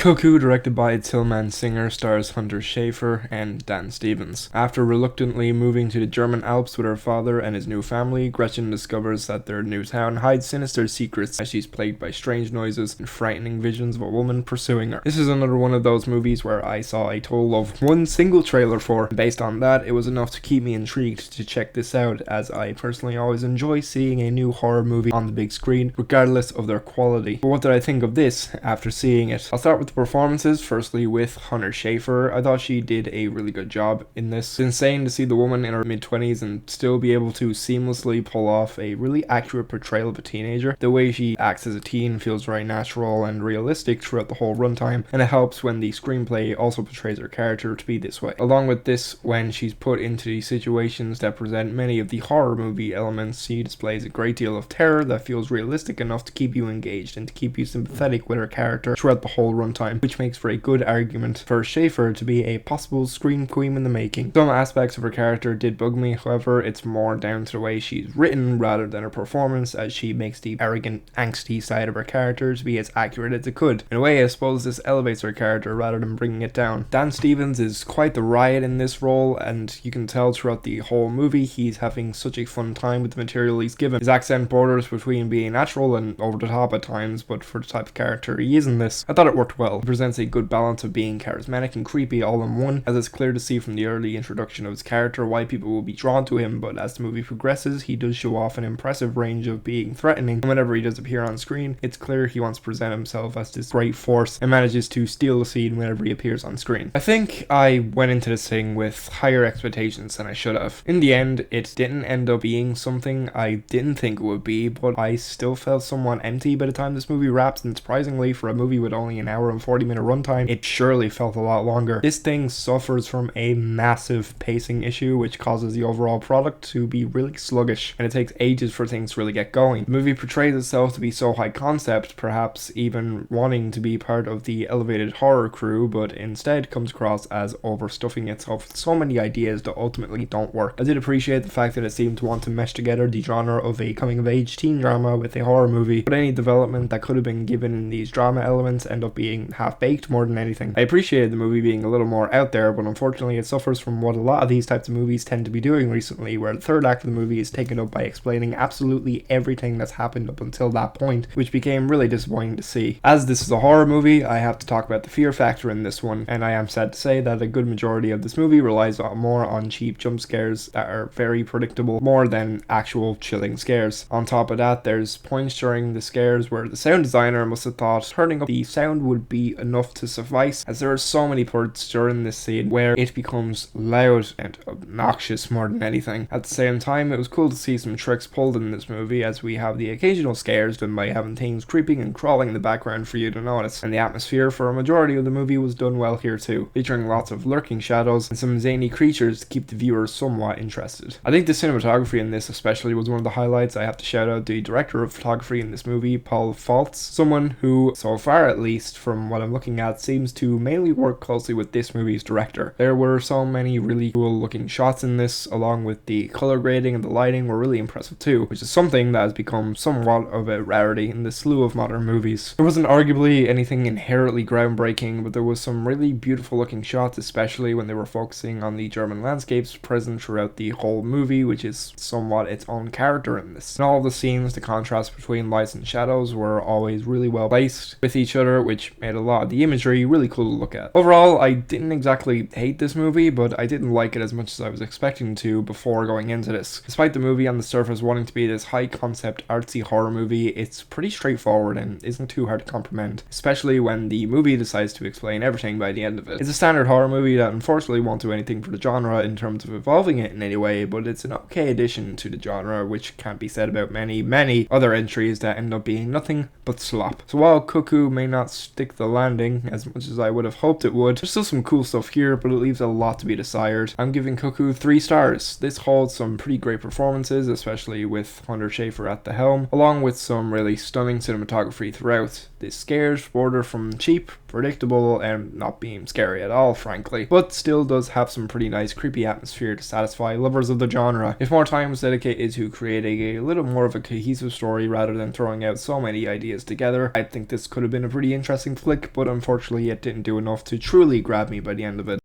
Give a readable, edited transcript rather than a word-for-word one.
Cuckoo, directed by Tilman Singer, stars Hunter Schafer and Dan Stevens. After reluctantly moving to the German Alps with her father and his new family, Gretchen discovers that their new town hides sinister secrets as she's plagued by strange noises and frightening visions of a woman pursuing her. This is another one of those movies where I saw a total of one single trailer for, and based on that, it was enough to keep me intrigued to check this out, as I personally always enjoy seeing a new horror movie on the big screen, regardless of their quality. But what did I think of this after seeing it? I'll start with the performances, firstly with Hunter Schafer. I thought she did a really good job in this. It's insane to see the woman in her mid-20s and still be able to seamlessly pull off a really accurate portrayal of a teenager. The way she acts as a teen feels very natural and realistic throughout the whole runtime, and it helps when the screenplay also portrays her character to be this way. Along with this, when she's put into these situations that present many of the horror movie elements, she displays a great deal of terror that feels realistic enough to keep you engaged and to keep you sympathetic with her character throughout the whole runtime, which makes for a good argument for Schafer to be a possible screen queen in the making. Some aspects of her character did bug me, however, it's more down to the way she's written rather than her performance, as she makes the arrogant, angsty side of her character to be as accurate as it could. In a way, I suppose this elevates her character rather than bringing it down. Dan Stevens is quite the riot in this role, and you can tell throughout the whole movie he's having such a fun time with the material he's given. His accent borders between being natural and over the top at times, but for the type of character he is in this, I thought it worked well. It presents a good balance of being charismatic and creepy all in one, as it's clear to see from the early introduction of his character why people will be drawn to him, but as the movie progresses, he does show off an impressive range of being threatening, and whenever he does appear on screen, it's clear he wants to present himself as this great force and manages to steal the scene whenever he appears on screen. I think I went into this thing with higher expectations than I should have. In the end, it didn't end up being something I didn't think it would be, but I still felt somewhat empty by the time this movie wraps, and surprisingly, for a movie with only an hour and 40-minute runtime, it surely felt a lot longer. This thing suffers from a massive pacing issue, which causes the overall product to be really sluggish, and it takes ages for things to really get going. The movie portrays itself to be so high concept, perhaps even wanting to be part of the elevated horror crew, but instead comes across as overstuffing itself with so many ideas that ultimately don't work. I did appreciate the fact that it seemed to want to mesh together the genre of a coming-of-age teen drama with a horror movie, but any development that could have been given in these drama elements end up being half-baked more than anything. I appreciated the movie being a little more out there, but unfortunately it suffers from what a lot of these types of movies tend to be doing recently, where the third act of the movie is taken up by explaining absolutely everything that's happened up until that point, which became really disappointing to see. As this is a horror movie, I have to talk about the fear factor in this one, and I am sad to say that a good majority of this movie relies more on cheap jump scares that are very predictable, more than actual chilling scares. On top of that, there's points during the scares where the sound designer must have thought turning up the sound would be enough to suffice, as there are so many parts during this scene where it becomes loud and obnoxious more than anything. At the same time, it was cool to see some tricks pulled in this movie, as we have the occasional scares done by having things creeping and crawling in the background for you to notice, and the atmosphere for a majority of the movie was done well here too, featuring lots of lurking shadows and some zany creatures to keep the viewer somewhat interested. I think the cinematography in this especially was one of the highlights. I have to shout out the director of photography in this movie, Paul Faltz, someone who, so far at least from what I'm looking at, seems to mainly work closely with this movie's director. There were so many really cool looking shots in this, along with the color grading and the lighting were really impressive too, which is something that has become somewhat of a rarity in the slew of modern movies. There wasn't arguably anything inherently groundbreaking, but there was some really beautiful looking shots, especially when they were focusing on the German landscapes present throughout the whole movie, which is somewhat its own character in this. In all of the scenes, the contrast between lights and shadows were always really well placed with each other, which made a lot of the imagery really cool to look at. Overall, I didn't exactly hate this movie, but I didn't like it as much as I was expecting to before going into this. Despite the movie on the surface wanting to be this high concept artsy horror movie, it's pretty straightforward and isn't too hard to comprehend, especially when the movie decides to explain everything by the end of it. It's a standard horror movie that unfortunately won't do anything for the genre in terms of evolving it in any way, but it's an okay addition to the genre, which can't be said about many other entries that end up being nothing but slop. So while Cuckoo may not stick the landing as much as I would have hoped it would, there's still some cool stuff here, but it leaves a lot to be desired. I'm giving Cuckoo 3 stars. This holds some pretty great performances, especially with Hunter Schafer at the helm, along with some really stunning cinematography throughout. The scares border from cheap, predictable and not being scary at all, frankly, but still does have some pretty nice creepy atmosphere to satisfy lovers of the genre. If more time was dedicated to creating a little more of a cohesive story rather than throwing out so many ideas together, I think this could have been a pretty interesting flick, but unfortunately it didn't do enough to truly grab me by the end of it.